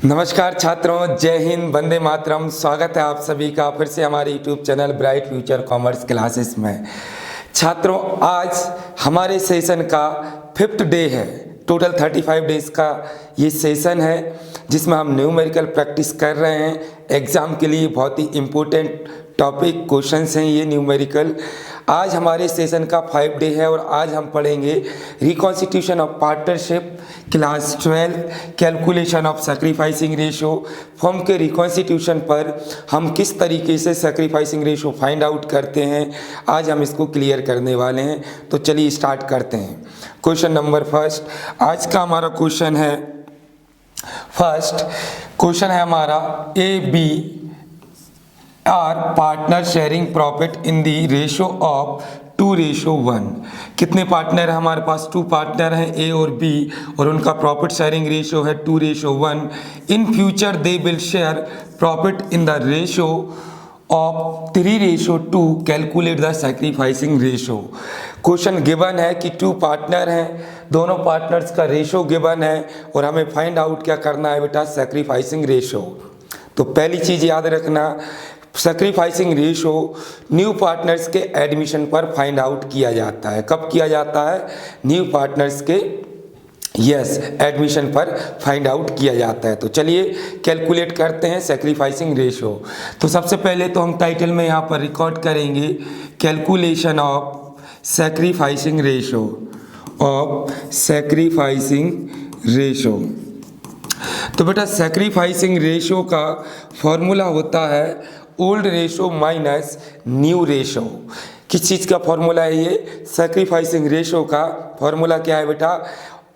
नमस्कार छात्रों, जय हिंद, वंदे मातरम। स्वागत है आप सभी का फिर से हमारे YouTube channel bright future commerce classes में। छात्रों, आज हमारे सेशन का 5th डे है। टोटल 35 डेज का ये सेशन है जिसमें हम न्यूमेरिकल प्रैक्टिस कर रहे हैं। एग्ज़ाम के लिए बहुत ही इम्पोर्टेंट टॉपिक क्वेश्चंस हैं ये न्यूमेरिकल। आज हमारे सेशन का 5 डे है और आज हम पढ़ेंगे reconstitution of partnership, class 12, calculation of sacrificing ratio. Form के रिकॉन्स्टिट्यूशन पर हम किस तरीके से सैक्रिफाइसिंग रेशो फाइंड आउट करते हैं, आज हम इसको क्लियर करने वाले हैं। तो चलिए स्टार्ट करते हैं। क्वेश्चन नंबर फर्स्ट, आज का हमारा क्वेश्चन है, फर्स्ट क्वेश्चन है हमारा, A B are partner sharing profit in the ratio of 2:1। कितने पार्टनर है हमारे पास? 2 पार्टनर हैं, ए और बी, और उनका प्रॉफिट शेयरिंग रेशो है 2:1। In future they will share profit in the ratio of 3:2। Calculate the sacrificing ratio. Question given है कि 2 पार्टनर हैं, दोनों पार्टनर्स का रेशो गिवन है और हमें फाइंड आउट क्या करना है बेटा? Sacrificing ratio. तो पहली चीज़ याद रखना, सैक्रिफाइसिंग रेशो न्यू पार्टनर्स के एडमिशन पर फाइंड आउट किया जाता है। कब किया जाता है? न्यू पार्टनर्स के एडमिशन पर फाइंड आउट किया जाता है। तो चलिए कैलकुलेट करते हैं सैक्रिफाइसिंग रेशो। तो सबसे पहले तो हम टाइटल में यहाँ पर रिकॉर्ड करेंगे कैलकुलेशन ऑफ सैक्रिफाइसिंग रेशो, तो बेटा सैक्रिफाइसिंग रेशो का फॉर्मूला होता है old ratio minus new ratio. किस चीज़ का फॉर्मूला है ये? सैक्रिफाइसिंग रेशो का फॉर्मूला क्या है बेटा?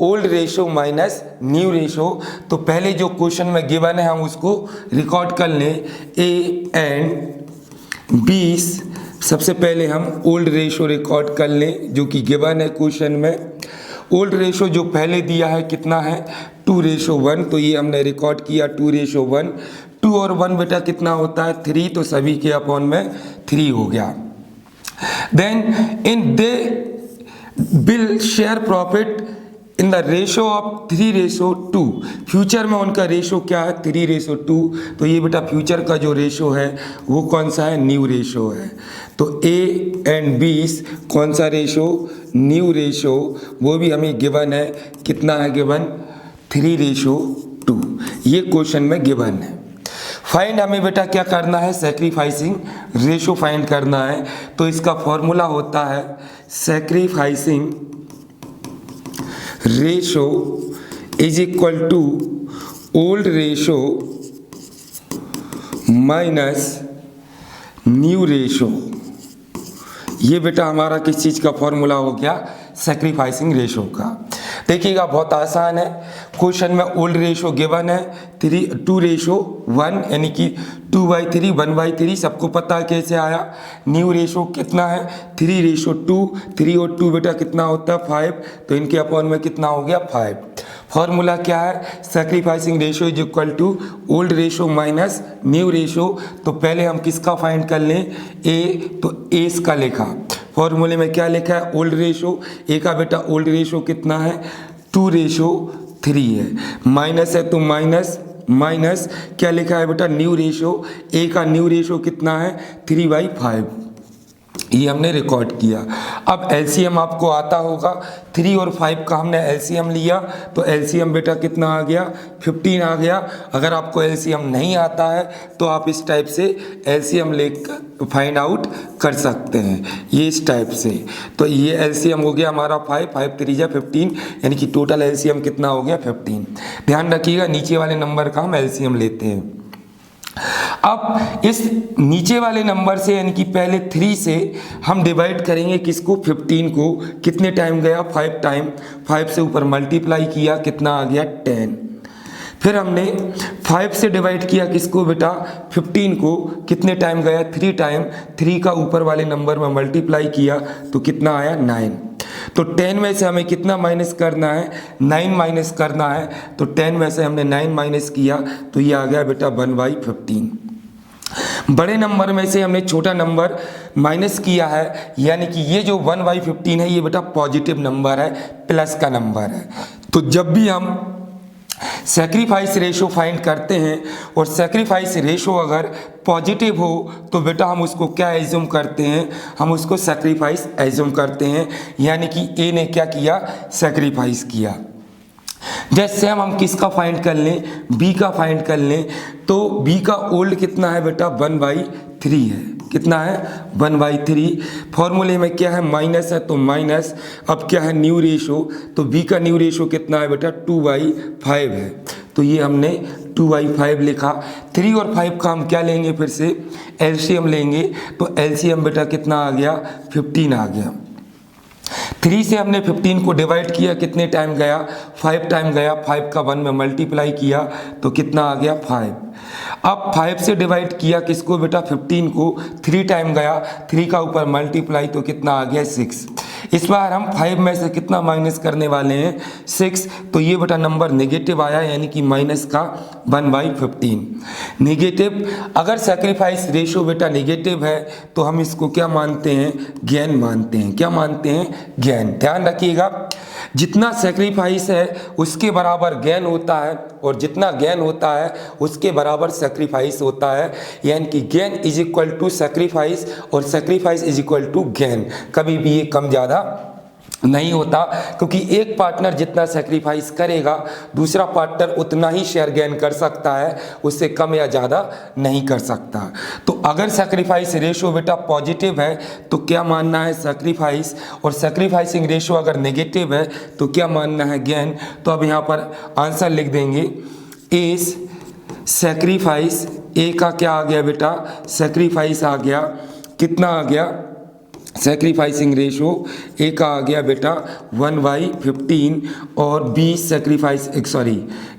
Old ratio minus new ratio. तो पहले जो क्वेश्चन में गिवन है हम उसको रिकॉर्ड कर लें, ए एंड बी। सबसे पहले हम ओल्ड रेशो रिकॉर्ड कर लें जो कि गिवन है क्वेश्चन में। ओल्ड रेशो जो पहले दिया है कितना है? 2:1। तो ये हमने रिकॉर्ड किया 2:1। 2 और 1 बेटा कितना होता है? 3। तो सभी के अपॉन में 3 हो गया। Then in they will share profit in the ratio of 3:2। Future में उनका रेशो क्या है? 3:2। तो ये बेटा फ्यूचर का जो रेशो है वो कौन सा है? न्यू रेशो है। तो ए एंड बी कौन सा रेशो? New ratio. वो भी हमें गिवन है, कितना है गिवन? 3:2। ये क्वेश्चन में गिवन है। फाइंड हमें बेटा क्या करना है? सैक्रिफाइसिंग रेशो फाइंड करना है। तो इसका फॉर्मूला होता है sacrificing ratio is equal to old ratio minus new ratio. ये बेटा हमारा किस चीज़ का फॉर्मूला हो गया? सैक्रिफाइसिंग रेशो का। देखिएगा बहुत आसान है। क्वेश्चन में ओल्ड रेशो गिवन है 2:1, यानी कि 2/3, 1/3 सबको पता है कैसे आया। न्यू रेशो कितना है? 3:2। 3 और 2 बेटा कितना होता है? 5। तो इनके अपॉन में कितना हो गया? 5। फॉर्मूला क्या है? Sacrificing ratio is equal to old ratio minus new ratio. तो पहले हम किसका फाइंड कर लें? ए। तो ए का लिखा, फॉर्मूले में क्या लिखा है? Old ratio. ए का बेटा ओल्ड रेशो कितना है? 2:3 है। माइनस है तो माइनस क्या लिखा है बेटा? New ratio. ए का न्यू रेशो कितना है? 3/5। ये हमने रिकॉर्ड किया। अब एलसीएम आपको आता होगा। 3 और 5 का हमने एलसीएम लिया तो एलसीएम बेटा कितना आ गया? 15 आ गया। अगर आपको एलसीएम नहीं आता है तो आप इस टाइप से एलसीएम लेकर फाइंड आउट कर सकते हैं, ये इस टाइप से। तो ये एलसीएम हो गया हमारा 5 3 जा 15, यानी कि टोटल एलसीएम कितना हो गया? 15। ध्यान रखिएगा नीचे वाले नंबर का हम एलसीएम लेते हैं। अब इस नीचे वाले नंबर से, यानी कि पहले 3 से हम डिवाइड करेंगे किसको? 15 को। कितने टाइम गया? 5 टाइम। 5 से ऊपर मल्टीप्लाई किया, कितना आ गया? 10। फिर हमने 5 से डिवाइड किया किसको बेटा? 15 को। कितने टाइम गया? 3 टाइम। 3 का ऊपर वाले नंबर में मल्टीप्लाई किया तो कितना आया? 9। तो 10 में से हमें कितना माइनस करना है? 9 माइनस करना है। तो 10 में से हमने 9 माइनस किया तो ये आ गया बेटा 1/15। बड़े नंबर में से हमने छोटा नंबर माइनस किया है, यानी कि ये जो 1/15 है ये बेटा पॉजिटिव नंबर है, प्लस का नंबर है। तो जब भी हम सेक्रीफाइस रेशो फाइंड करते हैं और सेक्रीफाइस रेशो अगर पॉजिटिव हो तो बेटा हम उसको क्या एज्यूम करते हैं, हम उसको सेक्रीफाइस एज्यूम करते हैं, यानी कि ए ने क्या किया, सेक्रीफाइस किया। जैसे हम किसका फाइंड कर लें, बी का फाइंड कर लें, तो बी का ओल्ड कितना है बेटा 1/3 है, कितना है 1/3। फॉर्मूले में क्या है, माइनस है तो माइनस, अब क्या है न्यू रेशो, तो बी का न्यू रेशो कितना है बेटा 2/5 है, तो ये हमने 2/5 लिखा। 3 और 5 का हम क्या लेंगे, फिर से एलसीएम लेंगे, तो एलसीएम बेटा कितना आ गया 15 आ गया। 3 से हमने 15 को डिवाइड किया, कितने टाइम गया 5 टाइम गया, 5 का 1 में मल्टीप्लाई किया तो कितना आ गया 5। अब 5 से डिवाइड किया किसको बेटा 15 को, 3 टाइम गया, 3 का ऊपर मल्टीप्लाई तो कितना आ गया 6। इस बार हम 5 में से कितना माइनस करने वाले हैं 6, तो ये बेटा नंबर नेगेटिव आया, यानी कि माइनस का 1/15 नेगेटिव। अगर सेक्रीफाइस रेशो बेटा नेगेटिव है तो हम इसको क्या मानते हैं, गेन मानते हैं, क्या मानते हैं, गेन। ध्यान रखिएगा, जितना सेक्रीफाइस है उसके बराबर गेन होता है, और जितना गेन होता है उसके बराबर सेक्रीफाइस होता है, यानी कि gain is equal to sacrifice और sacrifice is equal to gain. कभी भी ये कम ज़्यादा नहीं होता, क्योंकि एक पार्टनर जितना सेक्रीफाइस करेगा दूसरा पार्टनर उतना ही शेयर गेन कर सकता है, उससे कम या ज़्यादा नहीं कर सकता। तो अगर सेक्रीफाइस रेशो बेटा पॉजिटिव है तो क्या मानना है, सेक्रीफाइस, और सेक्रीफाइसिंग रेशो अगर नेगेटिव है तो क्या मानना है, गेन। तो अब यहाँ पर आंसर लिख देंगे, इस सेक्रीफाइस, ए का क्या आ गया बेटा, सेक्रीफाइस आ गया, कितना आ गया, सेक्रीफाइसिंग रेशो ए का आ गया बेटा 1/15, और बी सेक्रीफाइस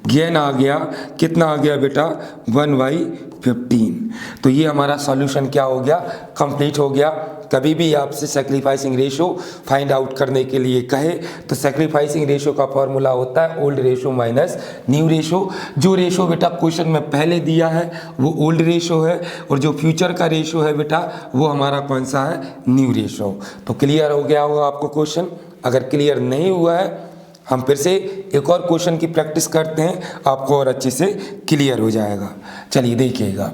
गेन आ गया, कितना आ गया बेटा 1/15। तो ये हमारा सॉल्यूशन क्या हो गया, कंप्लीट हो गया। कभी भी आपसे सेक्रीफाइसिंग रेशो फाइंड आउट करने के लिए कहे तो सेक्रीफाइसिंग रेशो का फॉर्मूला होता है old ratio minus new ratio. जो रेशो बेटा क्वेश्चन में पहले दिया है वो ओल्ड रेशो है, और जो फ्यूचर का रेशो है बेटा वो हमारा कौन सा है, न्यू रेशो। तो क्लियर हो गया होगा आपको क्वेश्चन। अगर क्लियर नहीं हुआ है हम फिर से एक और क्वेश्चन की प्रैक्टिस करते हैं, आपको और अच्छे से क्लियर हो जाएगा। चलिए देखिएगा,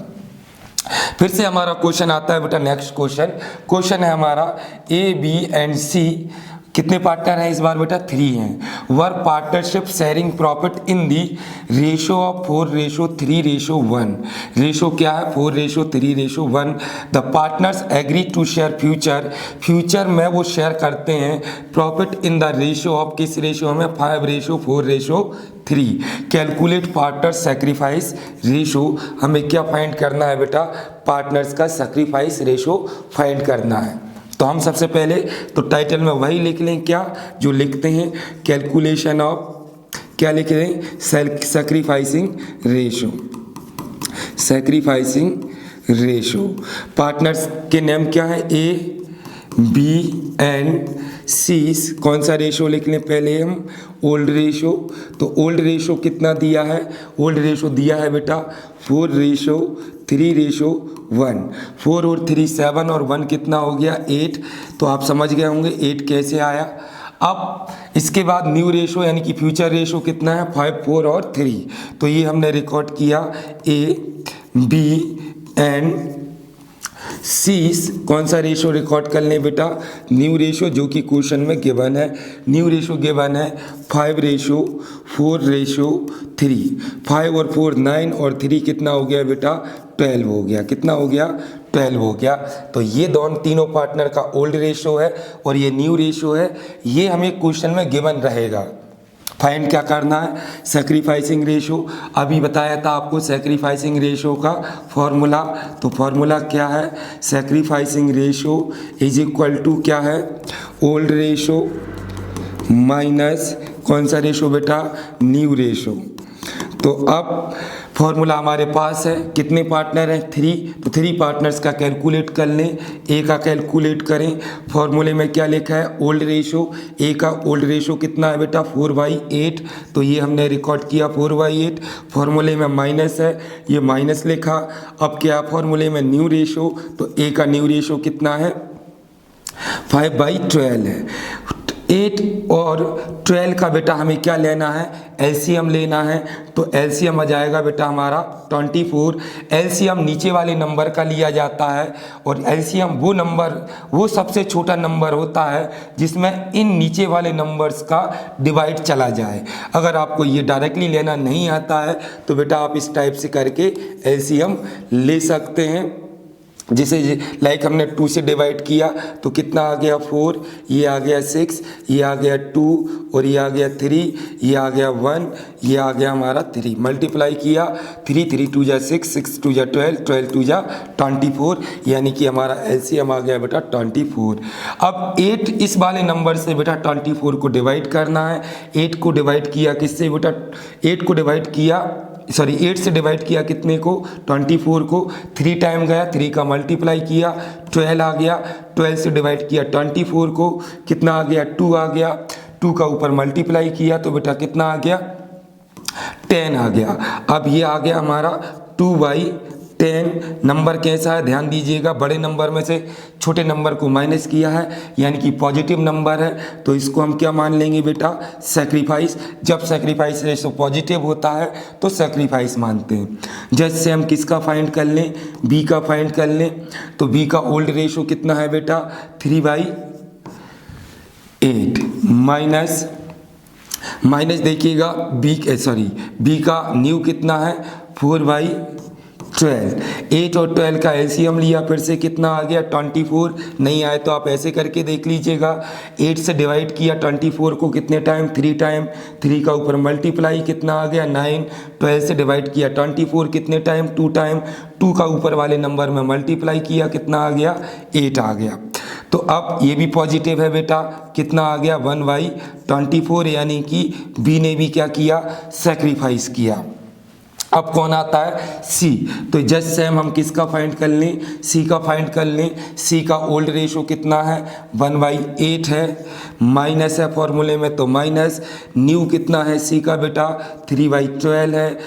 फिर से हमारा क्वेश्चन आता है बेटा, नेक्स्ट क्वेश्चन है हमारा ए बी एंड सी। कितने पार्टनर हैं इस बार बेटा, 3 हैं। Were partnership sharing profit in the ratio of 4:3:1। Ratio क्या है, 4:3:1। The partners agree to share future में वो शेयर करते हैं profit in the ratio of, किस रेशो में, 5:4:3। Calculate partner sacrifice ratio. हमें क्या फाइंड करना है बेटा, पार्टनर्स का सेक्रीफाइस रेशो फाइंड करना है। तो हम सबसे पहले तो टाइटल में वही लिख लें, क्या जो लिखते हैं, कैलकुलेशन ऑफ, क्या लिख रहे हैं, सेक्रीफाइसिंग रेशो। पार्टनर्स के नेम क्या है, ए बी एंड सी। कौन सा रेशो लिख लें पहले हम, ओल्ड रेशो। तो ओल्ड रेशो कितना दिया है, ओल्ड रेशो दिया है बेटा 4:3:1। 4 और 3 7 और 1 कितना हो गया 8। तो आप समझ गए होंगे 8 कैसे आया। अब इसके बाद न्यू रेशो यानी कि फ्यूचर रेशो कितना है, 5 4 और 3। तो ये हमने रिकॉर्ड किया ए बी एंड सी। कौन सा रेशो रिकॉर्ड कर लें बेटा, न्यू रेशो, जो कि क्वेश्चन में गिवन है। न्यू रेशो गिवन है 5:4:3। 5 और 4 9 और 3 कितना हो गया बेटा 12 हो गया, कितना हो गया 12 हो गया। तो ये दोनों तीनों पार्टनर का ओल्ड रेशो है और ये न्यू रेशो है। ये हमें क्वेश्चन में गिवन रहेगा। फाइंड क्या करना है, सेक्रीफाइसिंग रेशो। अभी बताया था आपको सेक्रीफाइसिंग रेशो का फॉर्मूला। तो फॉर्मूला क्या है, sacrificing ratio is equal to क्या है, ओल्ड रेशो माइनस कौन सा रेशो बेटा, न्यू रेशो। तो अब फॉर्मूला हमारे पास है, कितने पार्टनर हैं 3, तो 3 पार्टनर्स का कैलकुलेट कर लें। ए का कैलकुलेट करें, फॉर्मूले में क्या लिखा है, ओल्ड रेशो। ए का ओल्ड रेशो कितना है बेटा 4/8। तो ये हमने रिकॉर्ड किया 4/8। फॉर्मूले में माइनस है, ये माइनस लिखा। अब क्या फॉर्मूले में न्यू रेशो, तो ए का न्यू रेशो कितना है 5/12 है। 8 और 12 का बेटा हमें क्या लेना है, एलसीएम लेना है। तो एलसीएम आ जाएगा बेटा हमारा 24। एलसीएम नीचे वाले नंबर का लिया जाता है और एलसीएम वो सबसे छोटा नंबर होता है जिसमें इन नीचे वाले नंबर्स का डिवाइड चला जाए। अगर आपको ये डायरेक्टली लेना नहीं आता है तो बेटा आप इस टाइप से करके एलसीएम ले सकते हैं। जिसे लाइक हमने 2 से डिवाइड किया तो कितना आ गया 4, ये आ गया 6, ये आ गया 2 और ये आ गया 3, ये आ गया 1, ये आ गया हमारा 3। मल्टीप्लाई किया 3 3 2 जा 6, 6 2 जा 12, 12 2 जा 24, यानी कि हमारा एलसीएम आ गया बेटा 24। अब 8 इस वाले नंबर से बेटा 24 को डिवाइड करना है। 8 को डिवाइड किया किससे बेटा, 8 को डिवाइड किया 8 से डिवाइड किया कितने को, 24 को। 3 टाइम गया, 3 का मल्टीप्लाई किया 12 आ गया। 12 से डिवाइड किया 24 को, कितना आ गया 2 आ गया। 2 का ऊपर मल्टीप्लाई किया तो बेटा कितना आ गया 10 आ गया। अब ये आ गया हमारा 2/10। नंबर कैसा है ध्यान दीजिएगा, बड़े नंबर में से छोटे नंबर को माइनस किया है यानी कि पॉजिटिव नंबर है, तो इसको हम क्या मान लेंगे बेटा, सैक्रिफाइस। जब सैक्रिफाइस रेशो पॉजिटिव होता है तो सैक्रिफाइस मानते हैं। जैसे हम किसका फाइंड कर लें, बी का फाइंड कर लें, तो बी का ओल्ड रेशो कितना है बेटा 3/8 माइनस देखिएगा बी का न्यू कितना है 4/12। 8 और 12 का एलसीएम लिया, फिर से कितना आ गया 24। नहीं आए तो आप ऐसे करके देख लीजिएगा। 8 से डिवाइड किया 24 को कितने टाइम, 3 टाइम। 3 का ऊपर मल्टीप्लाई कितना आ गया 9। 12 से डिवाइड किया 24 कितने टाइम, 2 टाइम। 2 का ऊपर वाले नंबर में मल्टीप्लाई किया कितना आ गया 8 आ गया। तो अब ये भी पॉजिटिव है बेटा, कितना आ गया 1/24, यानी कि बी ने भी क्या किया, सैक्रिफाइस किया। अब कौन आता है, सी। तो जस्ट सेम हम किसका फाइंड कर लें, सी का फाइंड कर लें। सी का ओल्ड रेशो कितना है 1/8 है, माइनस है फॉर्मूले में तो माइनस। न्यू कितना है सी का बेटा 3/12 है।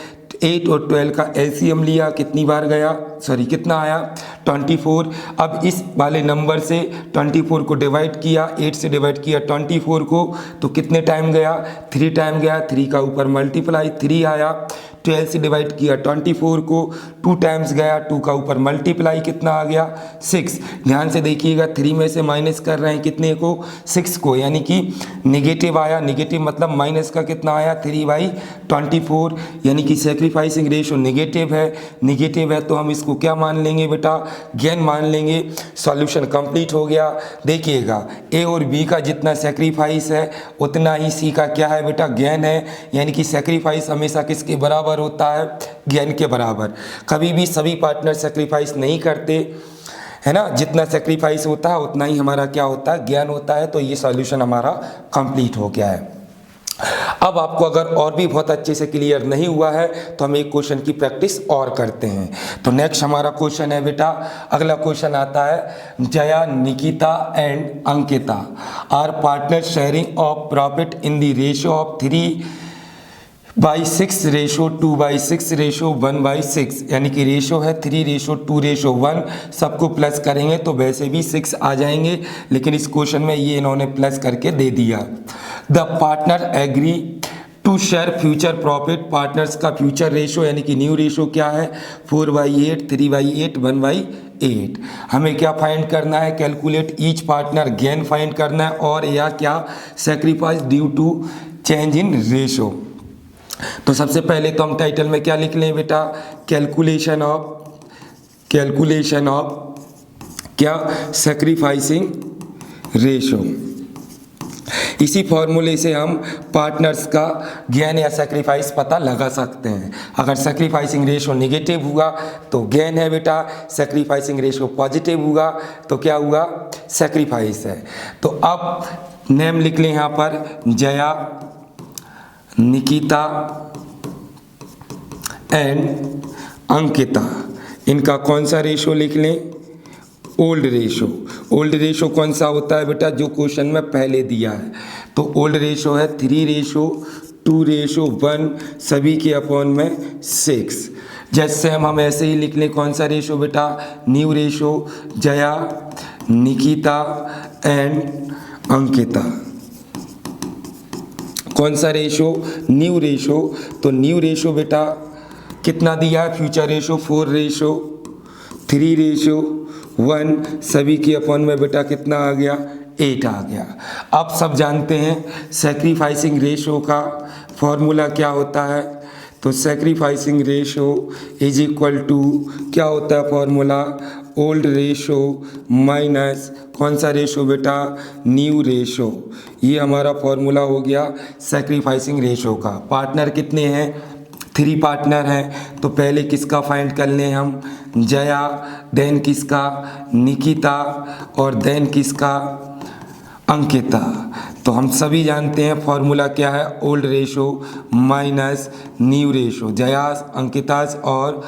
8 और 12 का एलसीएम लिया, कितनी बार गया, कितना आया 24। अब इस वाले नंबर से 24 को डिवाइड किया, 8 से डिवाइड किया 24 को, तो कितने टाइम गया 3 टाइम गया। 3 का ऊपर मल्टीप्लाई 3 आया। 12 से डिवाइड किया 24 को, 2 टाइम्स गया। 2 का ऊपर मल्टीप्लाई कितना आ गया 6। ध्यान से देखिएगा 3 में से माइनस कर रहे हैं कितने को, 6 को, यानी कि नेगेटिव आया। नेगेटिव मतलब माइनस का कितना आया 3/24, यानी कि सैक्रिफाइसिंग रेशो नेगेटिव है। नेगेटिव है तो हम इसको क्या मान लेंगे बेटा, गेन मान लेंगे। सॉल्यूशन कंप्लीट हो गया। देखिएगा ए और बी का जितना सैक्रिफाइस है उतना ही सी का क्या है बेटा, गेन है। यानी कि सैक्रिफाइस हमेशा किसके बराबर होता है, गेन के बराबर। कभी भी सभी पार्टनर सैक्रिफाइस नहीं करते है ना, जितना सैक्रिफाइस होता है उतना ही हमारा क्या होता है, ज्ञान होता है। तो ये सॉल्यूशन हमारा कंप्लीट हो गया है। अब आपको अगर और भी बहुत अच्छे से क्लियर नहीं हुआ है तो हम एक क्वेश्चन की प्रैक्टिस और करते हैं। तो नेक्स्ट हमारा क्वेश्चन है बेटा, अगला क्वेश्चन आता है, Jaya, Nikita and Ankita are partner sharing of profit in the ratio of 3/6 ratio 2/6 ratio 1/6, यानी कि रेशो है 3:2:1। सबको प्लस करेंगे तो वैसे भी 6 आ जाएंगे, लेकिन इस क्वेश्चन में ये इन्होंने प्लस करके दे दिया। The partner agree to share future profit. Partners का फ्यूचर रेशो यानी कि न्यू रेशो क्या है 4/8, 3/8, 1/8। हमें क्या फाइंड करना है, calculate each partner gain find करना है, और या क्या sacrifice due to change in ratio. तो सबसे पहले तो हम टाइटल में क्या लिख लें बेटा, कैलकुलेशन ऑफ क्या, सैक्रिफाइसिंग रेशो। इसी फॉर्मूले से हम पार्टनर्स का गेन या सैक्रिफाइस पता लगा सकते हैं। अगर सैक्रिफाइसिंग रेशो नेगेटिव हुआ तो गेन है बेटा, सैक्रिफाइसिंग रेशो पॉजिटिव हुआ तो क्या हुआ, सैक्रिफाइस है। तो अब नेम लिख लें यहाँ पर, जया, निकिता एंड अंकिता। इनका कौन सा रेशो लिख लें, ओल्ड रेशो। ओल्ड रेशो कौन सा होता है बेटा, जो क्वेश्चन में पहले दिया है। तो ओल्ड रेशो है 3:2:1, सभी के अपॉन में 6। जैसे हम ऐसे ही लिख लें कौन सा रेशो बेटा, new ratio, Jaya, Nikita and Ankita. कौन सा रेशो, न्यू रेशो। तो न्यू रेशो बेटा कितना दिया है, फ्यूचर रेशो 4:3:1, सभी के अपॉन में बेटा कितना आ गया, 8 आ गया। आप सब जानते हैं सैक्रिफाइसिंग रेशो का फॉर्मूला क्या होता है। तो sacrificing ratio is equal to क्या होता है फॉर्मूला, ओल्ड रेशो माइनस कौन सा रेशो बेटा, न्यू रेशो। ये हमारा फॉर्मूला हो गया सैक्रिफाइसिंग रेशो का। पार्टनर कितने हैं, 3 पार्टनर हैं। तो पहले किसका फाइंड कर लें हम, जया, देन किसका, निकिता, और देन किसका, अंकिता। तो हम सभी जानते हैं फॉर्मूला क्या है, old ratio minus new ratio. Jaya's, Ankita's और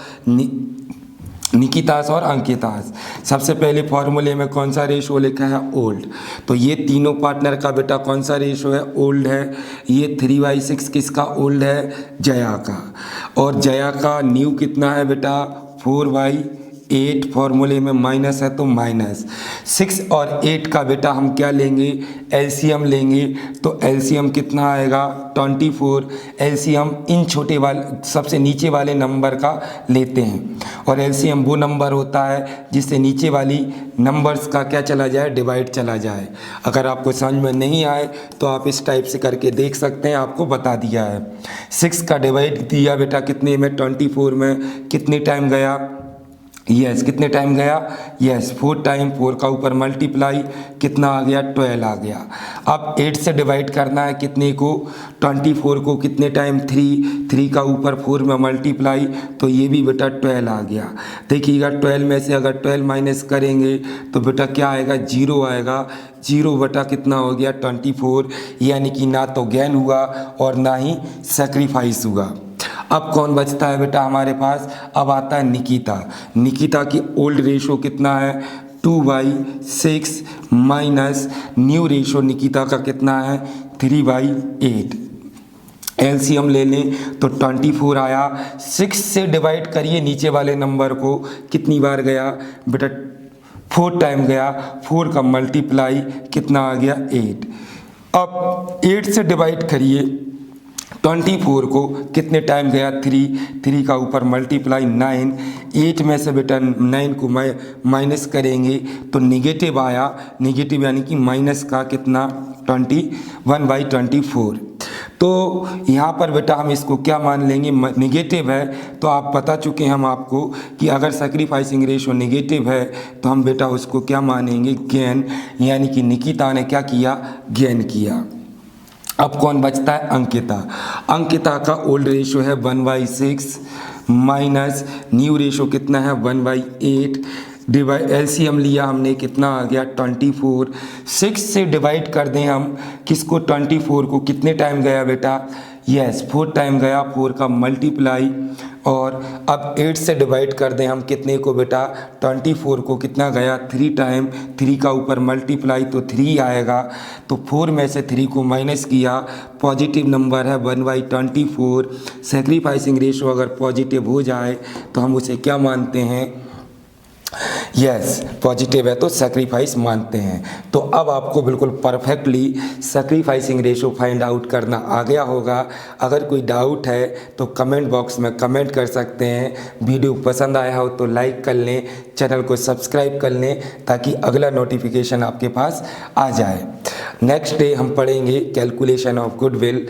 निकितास और अंकितास। सबसे पहले फॉर्मूले में कौन सा रेशो लिखा है, ओल्ड। तो ये तीनों पार्टनर का बेटा कौन सा रेशो है, ओल्ड है। ये 3/6 किसका ओल्ड है, जया का। और जया का न्यू कितना है बेटा, 4/8। फॉर्मूले में माइनस है तो माइनस 6 और 8 का बेटा हम क्या लेंगे, एलसीएम लेंगे। तो एलसीएम कितना आएगा, 24। एलसीएम इन छोटे वाले सबसे नीचे वाले नंबर का लेते हैं, और एलसीएम वो नंबर होता है जिससे नीचे वाली नंबर्स का क्या चला जाए, डिवाइड चला जाए। अगर आपको समझ में नहीं आए तो आप इस टाइप से करके देख सकते हैं, आपको बता दिया है। 6 का डिवाइड दिया बेटा कितने में, 24 में। कितने टाइम गया, यस कितने टाइम गया, यस 4 टाइम। 4 का ऊपर मल्टीप्लाई कितना आ गया, 12 आ गया। अब 8 से डिवाइड करना है कितने को, 24 को। कितने टाइम, 3 का ऊपर 4 में मल्टीप्लाई, तो ये भी बेटा 12 आ गया। देखिएगा 12 में से अगर 12 माइनस करेंगे तो बेटा क्या आएगा, 0 आएगा। 0 बटा कितना हो गया, 24। यानी कि ना तो गेन हुआ और ना ही सेक्रीफाइस हुआ। अब कौन बचता है बेटा हमारे पास, अब आता है निकिता। निकिता की ओल्ड रेशो कितना है, 2/6 माइनस न्यू रेशो निकिता का कितना है, 3/8। एलसीएम ले लें तो 24 आया। 6 से डिवाइड करिए नीचे वाले नंबर को, कितनी बार गया बेटा, 4 टाइम गया। 4 का मल्टीप्लाई कितना आ गया, 8। अब 8 से डिवाइड करिए 24 को, कितने टाइम गया, 3 का ऊपर मल्टीप्लाई 9। 8 में से बेटा 9 को माइनस करेंगे तो निगेटिव आया। निगेटिव यानी कि माइनस का कितना, 21/24। तो यहाँ पर बेटा हम इसको क्या मान लेंगे, निगेटिव है। तो आप बता चुके हैं हम आपको कि अगर सैक्रिफाइसिंग रेशो निगेटिव है तो हम बेटा उसको क्या मानेंगे, गेन। यानी कि निकिता ने क्या किया, गेन किया। अब कौन बचता है, अंकिता। अंकिता का ओल्ड रेशो है 1/6 माइनस न्यू रेशो कितना है, 1/8। डिवाइड एलसीएम लिया हमने, कितना आ गया, 24। 6 से डिवाइड कर दें हम किसको, 24 को। कितने टाइम गया बेटा, यस 4 टाइम गया। 4 का मल्टीप्लाई, और अब 8 से डिवाइड कर दें हम कितने को बेटा, 24 को। कितना गया, 3 टाइम। 3 का ऊपर मल्टीप्लाई तो 3 आएगा। तो 4 में से 3 को माइनस किया, पॉजिटिव नंबर है 1/24। सैक्रिफाइसिंग रेशो अगर पॉजिटिव हो जाए तो हम उसे क्या मानते हैं, यस पॉजिटिव है तो सैक्रिफाइस मानते हैं। तो अब आपको बिल्कुल perfectly sacrificing ratio find out करना आ गया होगा। अगर कोई डाउट है तो कमेंट बॉक्स में कमेंट कर सकते हैं। वीडियो पसंद आया हो तो लाइक कर लें, चैनल को सब्सक्राइब कर लें ताकि अगला नोटिफिकेशन आपके पास आ जाए। नेक्स्ट डे हम पढ़ेंगे कैलकुलेशन ऑफ गुडविल।